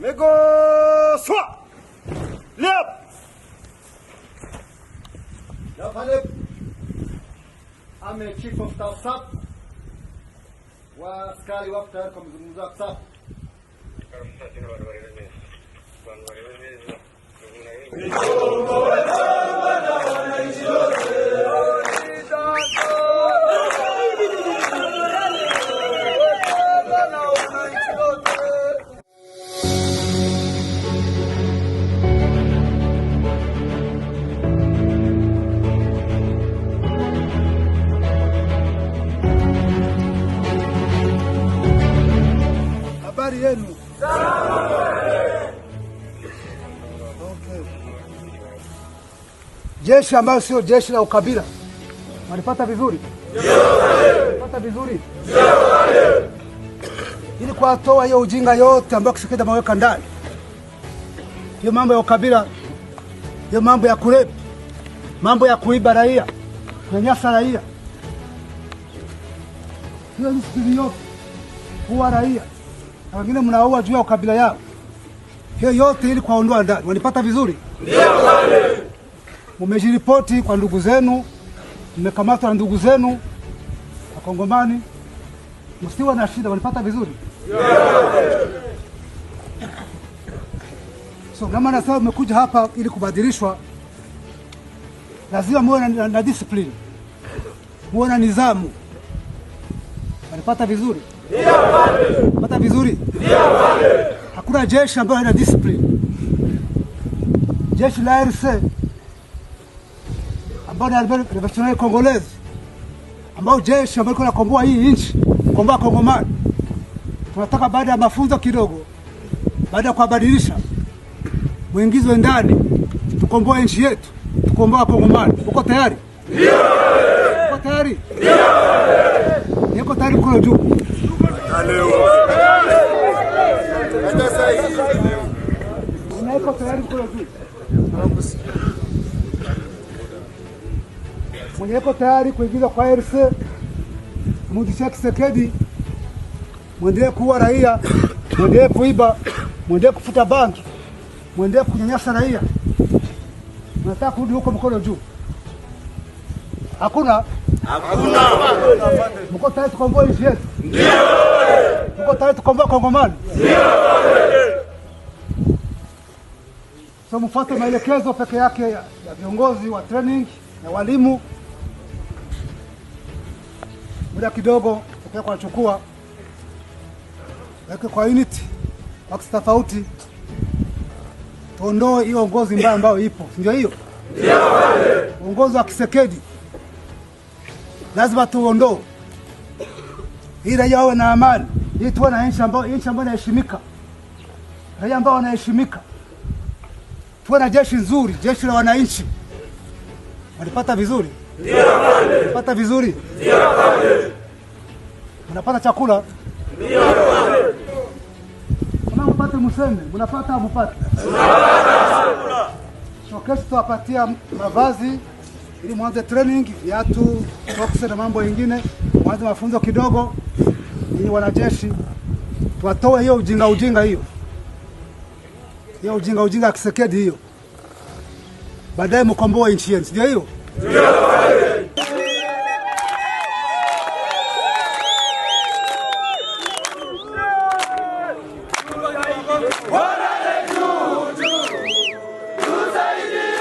Mego swa. Lep. Lep. Ame chief of staff SAP wa askari wako tayari kwa mazungumzo ya SAP. Habari yenu? Okay. Jeshi ambayo sio jeshi la ukabila. Walipata vizuri? Walipata vizuri? Ili kuwatoa hiyo ujinga yote ambayo Kisekedi ameweka ndani. Hiyo mambo ya ukabila, hiyo mambo ya kurepu, mambo ya kuiba raia, kunyanyasa raia. Hiyo ni yote kuua raia. Na wengine mnaua juu ya ukabila yao. Hiyo yote ili kuwaondoa ndani. Wanipata vizuri? Ndio wale. Mmejiripoti kwa ndugu zenu, mmekamatwa na ndugu zenu Wakongomani. Msiwe na shida, wanipata vizuri? Ndio wale. So kama nasema mmekuja hapa ili kubadilishwa, lazima muwe na discipline. Muwe na nidhamu. Wanipata vizuri? Ndio wale. Pata vizuri? Ndio wale. Hakuna jeshi ambayo haina discipline. Jeshi la RC ambao ni Revolutionnaire Congolaise, ambao jeshi ambao linakomboa hii nchi, kukomboa Kongomani. Tunataka baada ya mafunzo kidogo, baada ya kubadilisha, muingizwe ndani, tukomboe nchi yetu, tukomboe Kongomani. Uko tayari? Ndio wale. Uko tayari? Ndio wale. Niko tayari kwa juu. Unaiko tayari kula juu? Mwenyeko tayari kuingiza kwa RC, mudisha Kisekedi, mwendelee kuua raia, mwendelee kuiba, mwendelee kufuta banki, mwendelee kunyanyasa raia. Nataka kurudi huko mkono juu. Hakuna? Hakuna. Mko tayari tukomboe nchi yetu? Ndio. Mko tayari tukomboe Kongomani? Ndio. So mfuate maelekezo peke yake ya viongozi wa training na walimu. Muda kidogo pekee kwa chukua. Weke kwa unit wakati tofauti. Tuondoe hiyo uongozi mbaya ambao ipo. Ndio hiyo? Ndio. Uongozi wa Kisekedi lazima tuondoe. Ili raia wawe na amani. Ili tuwe na nchi ambayo inaheshimika. Raia ambao wanaheshimika. Tuwe na jeshi nzuri, jeshi la wananchi. Walipata vizuri? Ndio wale. Walipata vizuri? Ndio wale. Mnapata chakula? Ndio wale. Kama mpate mseme, mnapata au mpate? Tunapata. So kesho tutawapatia mavazi ili mwanze training, viatu, socks na mambo mengine, mwanze mafunzo kidogo ili wanajeshi tuwatoe hiyo ujinga hiyo. Hiyo ujinga Kisekedi hiyo. Baadaye mkomboe nchi yenu. Ndio hiyo? Ndio wale. Tusaidie.